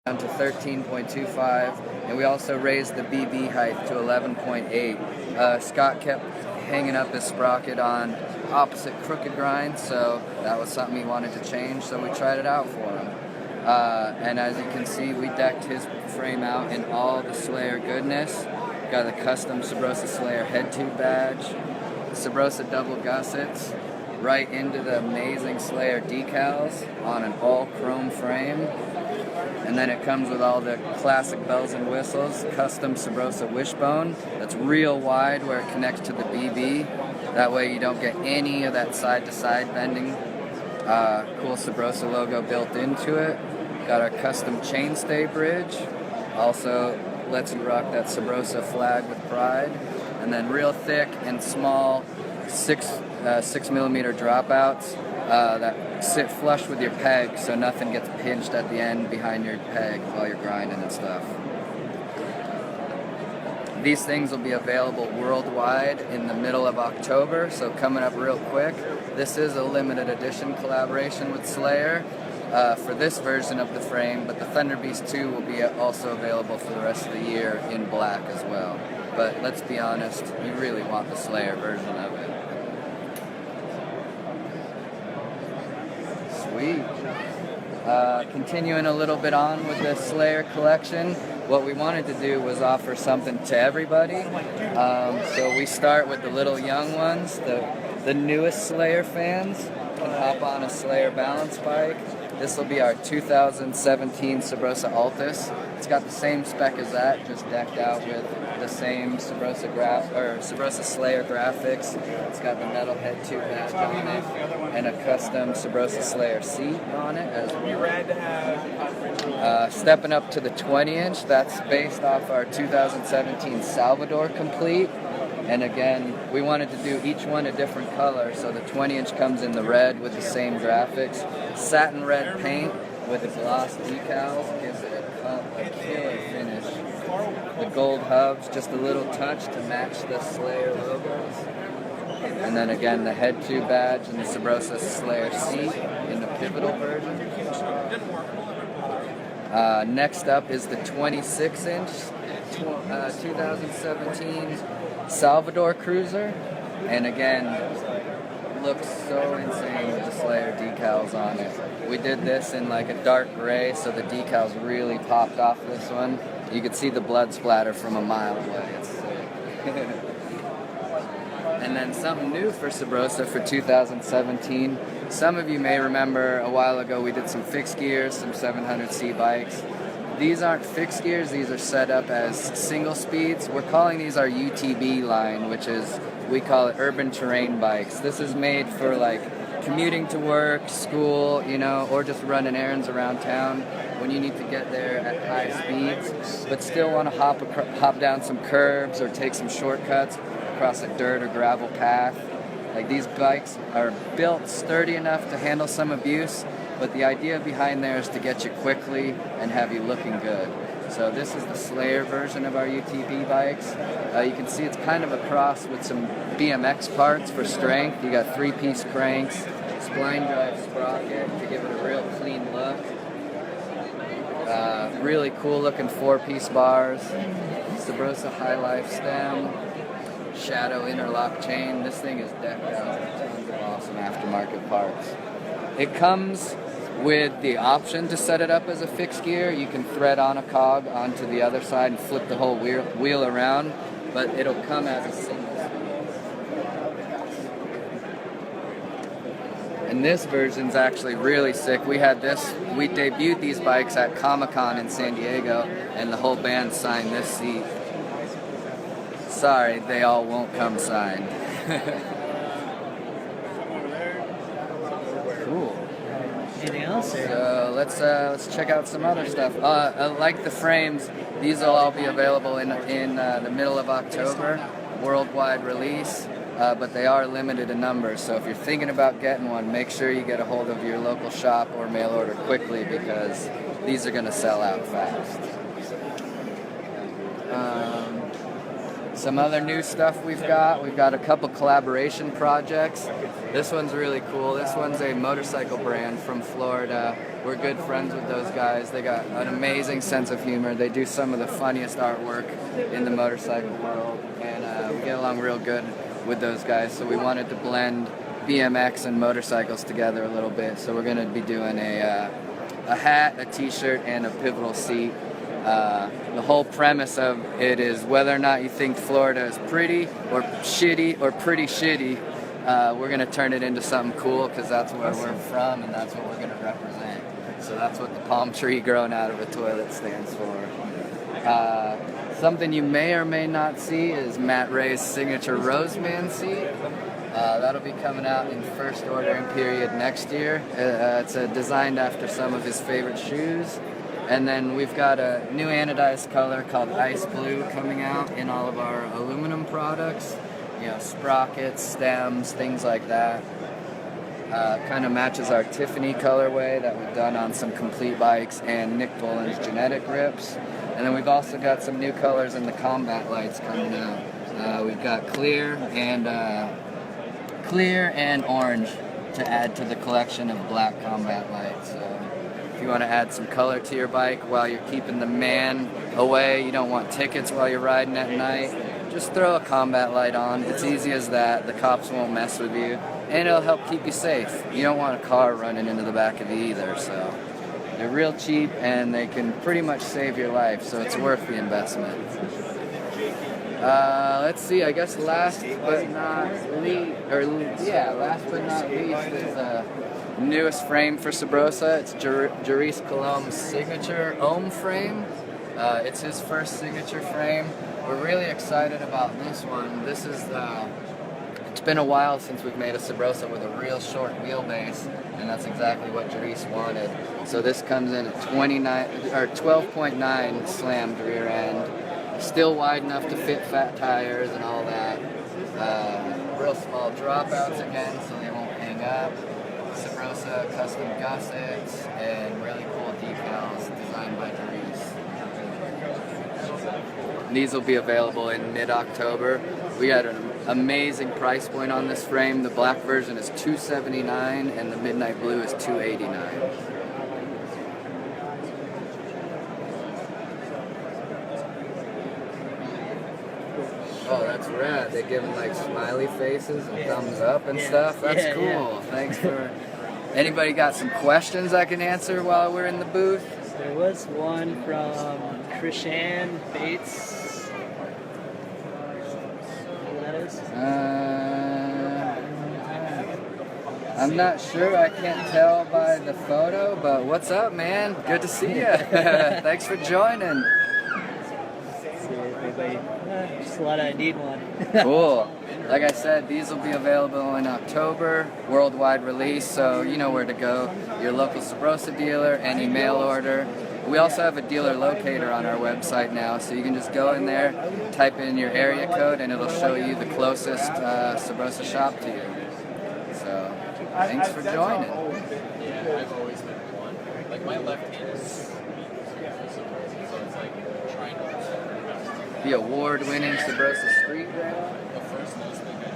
down to 13.25, and we also raised the BB height to 11.8. Scott kept hanging up his sprocket on opposite crooked grind, so that was something he wanted to change, so we tried it out for him. And as you can see, we decked his frame out in all the Slayer goodness. Got the custom Subrosa Slayer head tube badge, Subrosa double gussets, right into the amazing Slayer decals on an all chrome frame. And then it comes with all the classic bells and whistles, custom Subrosa wishbone that's real wide where it connects to the BB. That way you don't get any of that side-to-side bending. Cool Subrosa logo built into it. Got our custom chainstay bridge. Also lets you rock that Subrosa flag with pride. And then real thick and small 6mm dropouts that sit flush with your peg so nothing gets pinched at the end behind your peg while you're grinding and stuff. These things will be available worldwide in the middle of October, so coming up real quick. This is a limited edition collaboration with Slayer for this version of the frame, but the Thunder Beast 2 will be also available for the rest of the year in black as well. But let's be honest, you really want the Slayer version of it. Sweet. Continuing a little bit on with the Slayer collection, what we wanted to do was offer something to everybody. So we start with the little young ones, the newest Slayer fans can hop on a Slayer balance bike. This will be our 2017 Subrosa Altus. It's got the same spec as that, just decked out with the same Subrosa Slayer graphics. It's got the metal head tube badge on it and a custom Subrosa Slayer seat on it as well. Stepping up to the 20-inch, that's based off our 2017 Salvador Complete. And again, we wanted to do each one a different color, so the 20-inch comes in the red with the same graphics. Satin red paint with the gloss decals gives it a killer finish. The gold hubs, just a little touch to match the Slayer logos. And then again, the head tube badge and the Subrosa Slayer seat in the pivotal version. Next up is the 26-inch 2017 Salvador Cruiser, and again, looks so insane with the Slayer decals on it. We did this in like a dark gray, so the decals really popped off this one. You could see the blood splatter from a mile away. It's sick. And then something new for Subrosa for 2017. Some of you may remember a while ago we did some fixed gears, some 700C bikes. These aren't fixed gears, these are set up as single speeds. We're calling these our UTB line, which is, we call it urban terrain bikes. This is made for like commuting to work, school, you know, or just running errands around town when you need to get there at high speeds, but still want to hop down some curbs or take some shortcuts across a dirt or gravel path. Like, these bikes are built sturdy enough to handle some abuse, but the idea behind there is to get you quickly and have you looking good. So this is the Slayer version of our UTB bikes. You can see it's kind of a cross with some BMX parts for strength. You got 3-piece cranks, spline drive sprocket to give it a real clean look. Really cool looking 4-piece bars, Subrosa High Life stem, shadow interlock chain. This thing is decked out with tons of awesome aftermarket parts. It comes with the option to set it up as a fixed gear. You can thread on a cog onto the other side and flip the whole wheel around, but it'll come as a single speed. And this version's actually really sick. We debuted these bikes at Comic-Con in San Diego, and the whole band signed this seat. Sorry, they all won't come signed. Cool. Anything else? So let's check out some other stuff. Like the frames, these will all be available in the middle of October, worldwide release. But they are limited in numbers, so if you're thinking about getting one, make sure you get a hold of your local shop or mail order quickly, because these are going to sell out fast. Some other new stuff we've got a couple collaboration projects. This one's really cool. This one's a motorcycle brand from Florida. We're good friends with those guys. They got an amazing sense of humor. They do some of the funniest artwork in the motorcycle world, and we get along real good with those guys. So we wanted to blend BMX and motorcycles together a little bit. So we're going to be doing a hat, a t-shirt, and a pivotal seat. The whole premise of it is whether or not you think Florida is pretty or shitty or pretty shitty, we're going to turn it into something cool because that's where we're from and that's what we're going to represent. So that's what the palm tree growing out of a toilet stands for. Something you may or may not see is Matt Ray's signature Roseman seat. That'll be coming out in first ordering period next year. It's designed after some of his favorite shoes. And then we've got a new anodized color called Ice Blue coming out in all of our aluminum products. You know, sprockets, stems, things like that. Kind of matches our Tiffany colorway that we've done on some complete bikes and Nick Bullen's genetic rips. And then we've also got some new colors in the combat lights coming out. We've got clear and orange to add to the collection of black combat lights. So if you want to add some color to your bike while you're keeping the man away, you don't want tickets while you're riding at night, just throw a combat light on. It's easy as that. The cops won't mess with you, and it'll help keep you safe. You don't want a car running into the back of you either, so they're real cheap and they can pretty much save your life, so it's worth the investment. Let's see, I guess last but not least is newest frame for Subrosa. It's Jerice Colom's signature Ohm frame. It's his first signature frame. We're really excited about this one. This is it's been a while since we've made a Subrosa with a real short wheelbase, and that's exactly what Jerice wanted. So this comes in at 12.9 slammed rear end, still wide enough to fit fat tires and all that. Real small dropouts again, so they won't hang up. Subrosa custom gussets and really cool decals designed by Jerice. These will be available in mid-October. We had an amazing price point on this frame. The black version is $279 and the midnight blue is $289. Oh, that's rad. They give them like smiley faces and thumbs up and stuff. That's cool. Yeah. Thanks for... Anybody got some questions I can answer while we're in the booth? There was one from Krishan Bates. Who that is? I'm not sure. I can't tell by the photo, but what's up, man? Good to see you. Thanks for joining. Just thought I need one. Cool. Like I said, these will be available in October, worldwide release, so you know where to go. Your local Subrosa dealer, any mail order. We also have a dealer locator on our website now, so you can just go in there, type in your area code, and it'll show you the closest Subrosa shop to you. So, thanks for joining. Yeah, I've always been one. Like my left hand is so it's like trying to the award-winning Subrosa Street Brand. the first nose thing I did.